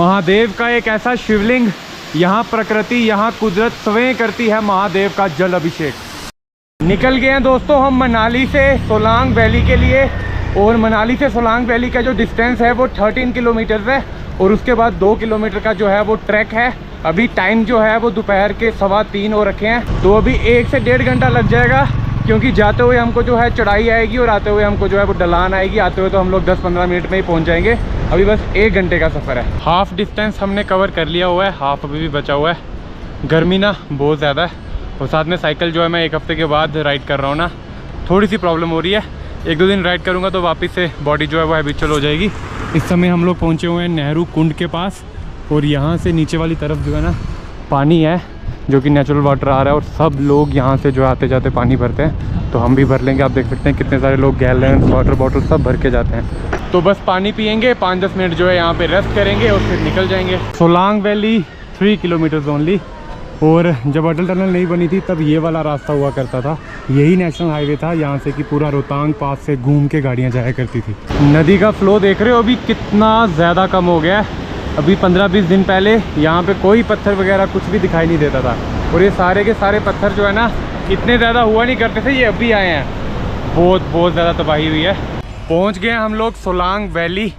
महादेव का एक ऐसा शिवलिंग, यहाँ प्रकृति, यहाँ कुदरत स्वयं करती है महादेव का जल अभिषेक। निकल गए हैं दोस्तों हम मनाली से सोलांग वैली के लिए, और मनाली से सोलांग वैली का जो डिस्टेंस है वो 13 किलोमीटर है, और उसके बाद 2 किलोमीटर का जो है वो ट्रैक है। अभी टाइम जो है वो दोपहर के 3:15 हो रखे हैं, तो अभी 1 से 1.5 घंटा लग जाएगा, क्योंकि जाते हुए हमको जो है चढ़ाई आएगी और आते हुए हमको जो है वो ढलान आएगी। आते हुए तो हम लोग 10-15 मिनट में ही पहुंच जाएंगे। अभी बस 1 घंटे का सफ़र है। हाफ डिस्टेंस हमने कवर कर लिया हुआ है, हाफ अभी भी बचा हुआ है। गर्मी ना बहुत ज़्यादा है, और साथ में साइकिल जो है मैं 1 हफ्ते के बाद राइड कर रहा हूँ ना, थोड़ी सी प्रॉब्लम हो रही है। 1-2 दिन राइड करूँगा तो वापस से बॉडी जो है वो हैबिचुअल हो जाएगी। इस समय हम लोग पहुँचे हुए हैं नेहरू कुंड के पास, और यहाँ से नीचे वाली तरफ जो है ना पानी है, जो कि नेचुरल वाटर आ रहा है, और सब लोग यहाँ से जो आते जाते पानी भरते हैं। तो हम भी भर लेंगे। आप देख सकते हैं कितने सारे लोग गैलन, वाटर बॉटल सब भर के जाते हैं। तो बस पानी पियेंगे, 5-10 मिनट जो है यहाँ पे रेस्ट करेंगे और फिर निकल जाएंगे। Solang valley 3 kilometres only. और जब अटल टनल नहीं बनी थी तब ये वाला रास्ता हुआ करता था, यही नेशनल हाईवे था, यहाँ से कि पूरा रोहतांग पास से घूम के गाड़ियाँ जाया करती थी। नदी का फ्लो देख रहे हो अभी कितना ज़्यादा कम हो गया है। अभी 15-20 दिन पहले यहाँ पे कोई पत्थर वगैरह कुछ भी दिखाई नहीं देता था, और ये सारे के सारे पत्थर जो है ना इतने ज़्यादा हुआ नहीं करते थे, ये अभी आए हैं। बहुत ज़्यादा तबाही हुई है। पहुँच गए हम लोग सोलांग वैली।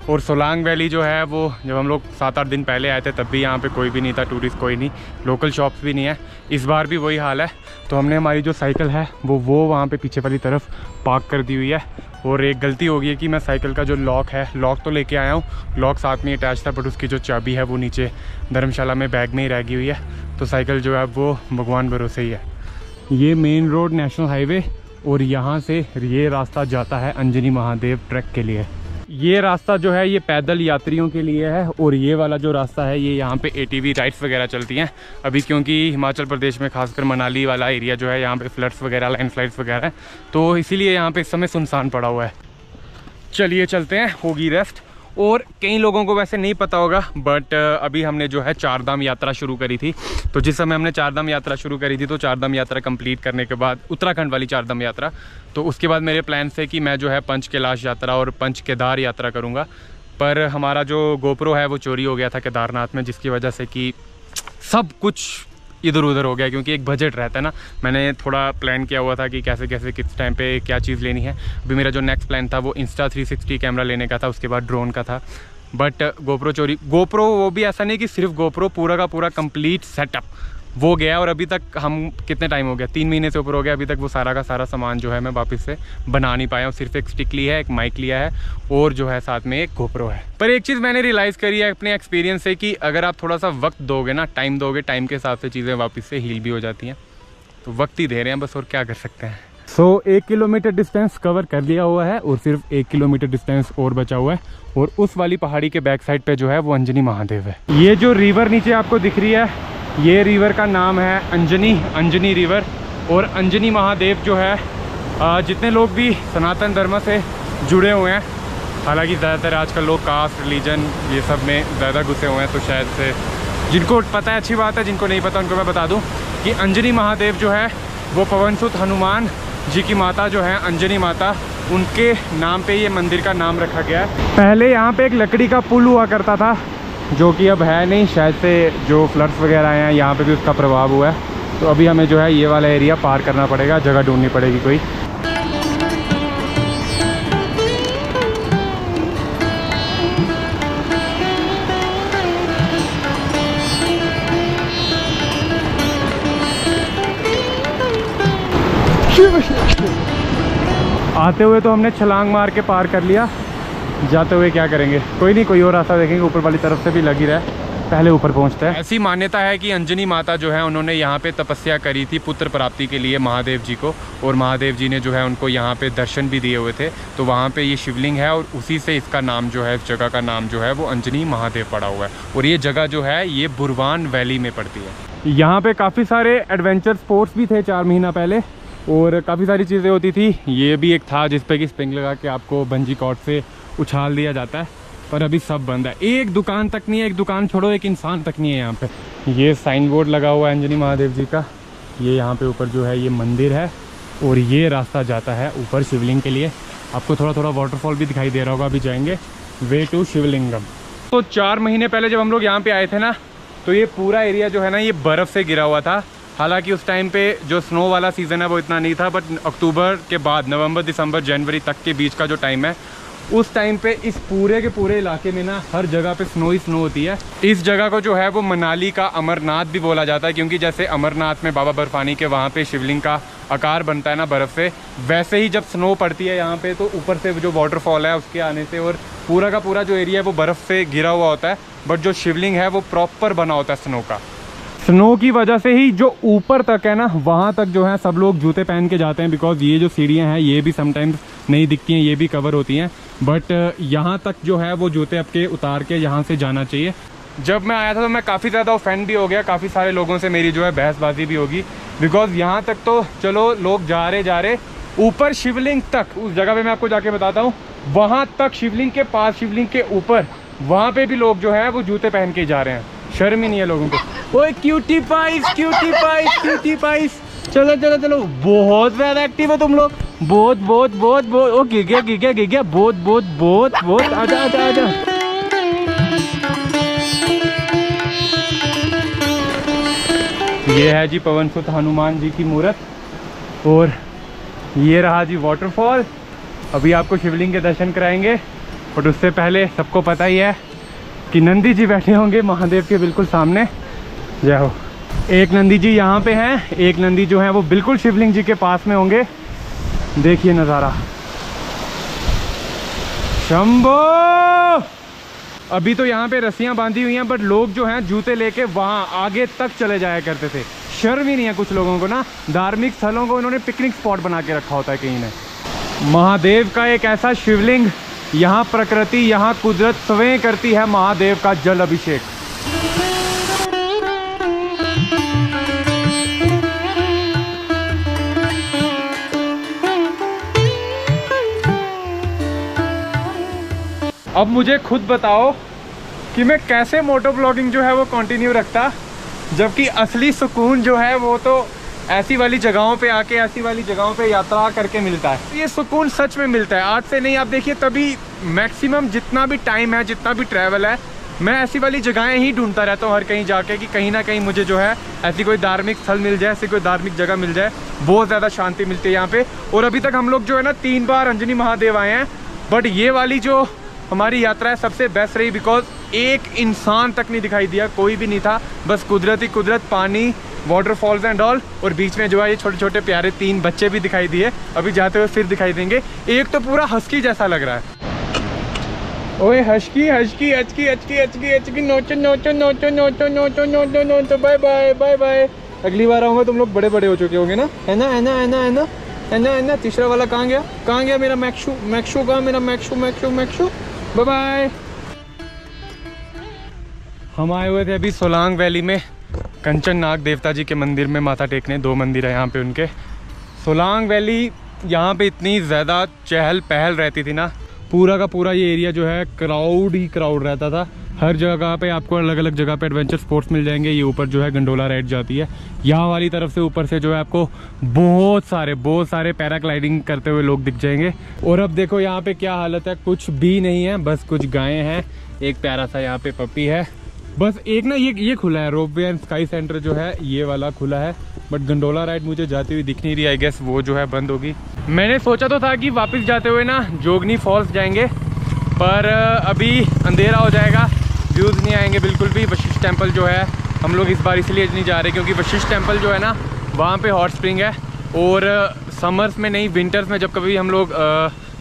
और सोलांग वैली जो है वो जब हम लोग 7-8 दिन पहले आए थे तब भी यहाँ पे कोई भी नहीं था, टूरिस्ट कोई नहीं, लोकल शॉप्स भी नहीं है। इस बार भी वही हाल है। तो हमने हमारी जो साइकिल है वो वहाँ पे पीछे वाली तरफ पार्क कर दी हुई है। और एक गलती हो गई है कि मैं साइकिल का जो लॉक है, लॉक तो लेके आया हूँ, लॉक साथ में अटैच था, बट उसकी जो चाबी है वो नीचे धर्मशाला में बैग में ही रह गई हुई है। तो साइकिल जो है वो भगवान भरोसे ही है। ये मेन रोड नेशनल हाईवे, और यहाँ से ये रास्ता जाता है अंजनी महादेव ट्रैक के लिए। ये रास्ता जो है ये पैदल यात्रियों के लिए है, और ये वाला जो रास्ता है ये यहाँ पे ATV राइड्स वगैरह चलती हैं अभी, क्योंकि हिमाचल प्रदेश में खासकर मनाली वाला एरिया जो है यहाँ पे फ्लड्स वगैरह, लैंडस्लाइड्स वगैरह है, तो इसीलिए यहाँ पे इस समय सुनसान पड़ा हुआ है। चलिए चलते हैं, होगी रेस्ट। और कई लोगों को वैसे नहीं पता होगा, बट अभी हमने जो है 4 धाम यात्रा शुरू करी थी। तो जिस समय हमने 4 धाम यात्रा शुरू करी थी, तो 4 धाम यात्रा कंप्लीट करने के बाद, उत्तराखंड वाली 4 धाम यात्रा, तो उसके बाद मेरे प्लान थे कि मैं जो है पंच कैलाश यात्रा और पंच केदार यात्रा करूँगा। पर हमारा जो गोप्रो है वो चोरी हो गया था केदारनाथ में, जिसकी वजह से कि सब कुछ इधर उधर हो गया, क्योंकि एक बजट रहता है ना। मैंने थोड़ा प्लान किया हुआ था कि कैसे कैसे किस टाइम पे क्या चीज़ लेनी है। अभी मेरा जो नेक्स्ट प्लान था वो Insta360 कैमरा लेने का था, उसके बाद ड्रोन का था, बट गोप्रो चोरी। गोप्रो वो भी ऐसा नहीं कि सिर्फ गोप्रो, पूरा का पूरा कंप्लीट सेटअप वो गया। और अभी तक हम कितने टाइम हो गया, 3 महीने से ऊपर हो गया, अभी तक वो सारा का सारा सामान जो है मैं वापस से बना नहीं पाया हूँ। सिर्फ एक स्टिक ली है, एक माइक लिया है, और जो है साथ में एक गोप्रो है। पर एक चीज़ मैंने रियलाइज़ करी है अपने एक्सपीरियंस से कि अगर आप थोड़ा सा वक्त दोगे ना, टाइम दोगे, टाइम के हिसाब से चीज़ें वापस से हील भी हो जाती हैं। तो वक्त ही दे रहे हैं बस, और क्या कर सकते हैं। 1 किलोमीटर डिस्टेंस कवर कर लिया हुआ है, और सिर्फ 1 किलोमीटर डिस्टेंस और बचा हुआ है, और उस वाली पहाड़ी के बैक साइड पे जो है वो अंजनी महादेव है। ये जो रिवर नीचे आपको दिख रही है, ये रिवर का नाम है अंजनी रिवर। और अंजनी महादेव जो है, जितने लोग भी सनातन धर्म से जुड़े हुए हैं, हालांकि ज़्यादातर आजकल लोग कास्ट, रिलीजन ये सब में ज़्यादा घुसे हुए हैं, तो शायद से जिनको पता है अच्छी बात है, जिनको नहीं पता उनको मैं बता दूं कि अंजनी महादेव जो है वो पवनसुत हनुमान जी की माता जो है अंजनी माता, उनके नाम पे ये मंदिर का नाम रखा गया है। पहले यहाँ पे एक लकड़ी का पुल हुआ करता था, जो कि अब है नहीं, शायद से जो फ्लड्स वगैरह आए हैं यहाँ पे भी उसका प्रभाव हुआ है। तो अभी हमें जो है ये वाला एरिया पार करना पड़ेगा, जगह ढूंढनी पड़ेगी कोई। आते हुए तो हमने छलांग मार के पार कर लिया, जाते हुए क्या करेंगे, कोई नहीं, कोई और रास्ता देखेंगे, ऊपर वाली तरफ से भी लगी रहा, पहले ऊपर पहुंचते हैं। ऐसी मान्यता है कि अंजनी माता जो है उन्होंने यहाँ पे तपस्या करी थी पुत्र प्राप्ति के लिए महादेव जी को, और महादेव जी ने जो है उनको यहाँ पे दर्शन भी दिए हुए थे। तो वहाँ पे ये शिवलिंग है, और उसी से इसका नाम जो है, इस जगह का नाम जो है वो अंजनी महादेव पड़ा हुआ है। और ये जगह जो है ये बुरवान वैली में पड़ती है। यहाँ पे काफ़ी सारे एडवेंचर स्पोर्ट्स भी थे 4 महीना पहले, और काफ़ी सारी चीज़ें होती थी। ये भी एक था जिसपे कि स्प्रिंग लगा के आपको बंजी कॉर्ड से उछाल दिया जाता है, पर अभी सब बंद है। एक दुकान तक नहीं है, एक दुकान छोड़ो, एक इंसान तक नहीं है यहाँ पे। ये साइन बोर्ड लगा हुआ है अंजनी महादेव जी का। ये यहाँ पे ऊपर जो है ये मंदिर है, और ये रास्ता जाता है ऊपर शिवलिंग के लिए। आपको थोड़ा थोड़ा वाटरफॉल भी दिखाई दे रहा होगा, अभी जाएंगे वे टू शिवलिंगम। तो 4 महीने पहले जब हम लोग यहाँ पे आए थे ना, तो ये पूरा एरिया जो है ना ये बर्फ़ से घिरा हुआ था। हालांकि उस टाइम पे जो स्नो वाला सीज़न है वो इतना नहीं था, बट अक्टूबर के बाद नवंबर, दिसंबर, जनवरी तक के बीच का जो टाइम है, उस टाइम पे इस पूरे के पूरे इलाके में ना हर जगह पे स्नो ही स्नो होती है। इस जगह को जो है वो मनाली का अमरनाथ भी बोला जाता है, क्योंकि जैसे अमरनाथ में बाबा बर्फानी के वहाँ पे शिवलिंग का आकार बनता है ना बर्फ़ से, वैसे ही जब स्नो पड़ती है यहाँ पे तो ऊपर से जो वाटरफॉल है उसके आने से और पूरा का पूरा जो एरिया है वो बर्फ़ से घिरा हुआ होता है, बट जो शिवलिंग है वो प्रॉपर बना होता है स्नो का। स्नो की वजह से ही जो ऊपर तक है ना वहाँ तक जो है सब लोग जूते पहन के जाते हैं, बिकॉज ये जो सीढ़ियाँ हैं ये भी समटाइम्स नहीं दिखती हैं, ये भी कवर होती हैं, बट यहाँ तक जो है वो जूते आपके उतार के यहाँ से जाना चाहिए। जब मैं आया था तो मैं काफ़ी ज़्यादा ऑफेंड भी हो गया, काफ़ी सारे लोगों से मेरी जो है बहसबाजी भी होगी, बिकॉज यहाँ तक तो चलो लोग जा रहे ऊपर शिवलिंग तक, उस जगह पे मैं आपको जाके बताता हूँ, वहाँ तक शिवलिंग के पास, शिवलिंग के ऊपर, वहाँ पे भी लोग जो है वो जूते पहन के जा रहे हैं। शर्म ही नहीं है लोगों को। ओए cutie pies, cutie pies, cutie pies, चलो चलो चलो, बहुत ज़्यादा एक्टिव है तुम लोग, बहुत बहुत बहुत बहुत। ओ गिर गया गिर गया गिर गया, बहुत बहुत बहुत बहुत, आजा आजा आजा। ये है जी पवन सुत हनुमान जी की मूर्त, और ये रहा जी वाटरफॉल। अभी आपको शिवलिंग के दर्शन कराएंगे, बट उससे पहले सबको पता ही है कि नंदी जी बैठे होंगे महादेव के बिल्कुल सामने। जय हो। एक नंदी जी यहाँ पे हैं, एक नंदी जो है वो बिल्कुल शिवलिंग जी के पास में होंगे। देखिए नज़ारा, शंभो। अभी तो यहाँ पे रस्सियाँ बांधी हुई हैं, बट लोग जो हैं जूते लेके वहाँ आगे तक चले जाया करते थे। शर्म ही नहीं है कुछ लोगों को ना, धार्मिक स्थलों को इन्होंने पिकनिक स्पॉट बना के रखा होता है कहीं ने। महादेव का एक ऐसा शिवलिंग, यहाँ प्रकृति, यहाँ कुदरत स्वयं करती है महादेव का जल अभिषेक। अब मुझे खुद बताओ कि मैं कैसे मोटो ब्लॉगिंग जो है वो कंटिन्यू रखता, जबकि असली सुकून जो है वो तो ऐसी वाली जगहों पे आके, ऐसी वाली जगहों पे यात्रा करके मिलता है। ये सुकून सच में मिलता है, आज से नहीं, आप देखिए तभी मैक्सिमम जितना भी टाइम है, जितना भी ट्रैवल है, मैं ऐसी वाली जगहें ही ढूंढता रहता हूँ हर कहीं जाके, कि कहीं ना कहीं मुझे जो है ऐसी कोई धार्मिक स्थल मिल जाए, ऐसी कोई धार्मिक जगह मिल जाए। बहुत ज़्यादा शांति मिलती है यहाँ पे। और अभी तक हम लोग जो है ना 3 बार अंजनी महादेव आए हैं, बट ये वाली जो हमारी यात्रा है सबसे बेस्ट रही, बिकॉज एक इंसान तक नहीं दिखाई दिया, कोई भी नहीं था, बस कुदरत ही कुदरत, पानी, वाटरफॉल्स एंड ऑल, और बीच में जो है ये छोटे छोटे प्यारे 3 बच्चे भी दिखाई दिए। अभी जाते हुए फिर दिखाई देंगे। एक तो पूरा हस्की जैसा लग रहा है। ओए हस्की हस्की हचकी हचकी हचकी हचकी, नोचो नोचो नोचो नोचो नोचो नोचो नोचो, बाय बाय बाय बाय। अगली बार आऊँगा तुम लोग बड़े बड़े हो चुके होंगे ना, है ना है ना है ना है ना है ना है ना। तीसरा वाला कहाँ गया, कहाँ गया मेरा मैक्शू, मैक्शू कहाँ, मेरा मैक्शू मैक्शू मैक्शू, बाय बाय। हम आए हुए थे अभी सोलांग वैली में कंचन नाग देवता जी के मंदिर में माथा टेकने। 2 मंदिर है यहाँ पे उनके। सोलांग वैली, यहाँ पे इतनी ज़्यादा चहल पहल रहती थी ना, पूरा का पूरा ये एरिया जो है क्राउड ही क्राउड रहता था। हर जगह पे आपको अलग अलग जगह पे एडवेंचर स्पोर्ट्स मिल जाएंगे। ये ऊपर जो है गंडोला राइड जाती है, यहाँ वाली तरफ से ऊपर से जो है आपको बहुत सारे पैराग्लाइडिंग करते हुए लोग दिख जाएंगे। और अब देखो यहाँ पे क्या हालत है, कुछ भी नहीं है, बस कुछ गायें हैं, एक प्यारा सा यहाँ पे पपी है, बस एक ना ये खुला है, रोपवे एंड स्काई सेंटर जो है ये वाला खुला है, बट गंडोला राइड मुझे जाती हुई दिख नहीं रही। आई गेस वो जो है बंद होगी। मैंने सोचा तो था कि वापस जाते हुए ना जोगनी फॉल्स जाएंगे, पर अभी अंधेरा हो जाएगा, व्यूज़ नहीं आएंगे बिल्कुल भी। वशिष्ठ टेम्पल जो है हम लोग इस बार इसलिए नहीं जा रहे क्योंकि वशिष्ठ टेम्पल जो है ना वहाँ पे हॉट स्प्रिंग है, और समर्स में नहीं, विंटर्स में जब कभी हम लोग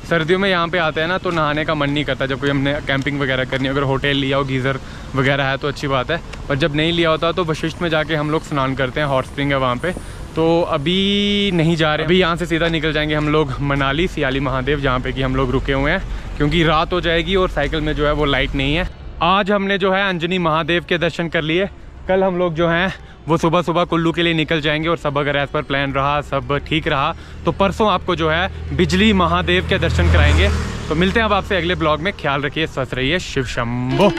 सर्दियों में यहाँ पे आते हैं ना तो नहाने का मन नहीं करता। जब कोई हमने कैंपिंग वगैरह करनी है, अगर होटल लिया हो, गीज़र वगैरह है तो अच्छी बात है, पर जब नहीं लिया होता तो वशिष्ठ में जाके हम लोग स्नान करते हैं, हॉट स्प्रिंग है वहाँ पे। तो अभी नहीं जा रहे, अभी यहाँ से सीधा निकल जाएंगे हम लोग मनाली, सियाली महादेव, जहाँ पे कि हम लोग रुके हुए हैं, क्योंकि रात हो जाएगी और साइकिल में जो है वो लाइट नहीं है। आज हमने जो है अंजनी महादेव के दर्शन कर लिए। कल हम लोग जो हैं वो सुबह सुबह कुल्लू के लिए निकल जाएंगे, और सब अगर एज पर प्लान रहा, सब ठीक रहा, तो परसों आपको जो है बिजली महादेव के दर्शन कराएंगे। तो मिलते हैं अब आपसे अगले ब्लॉग में। ख्याल रखिए, स्वस्थ रहिए, शिव शंभो।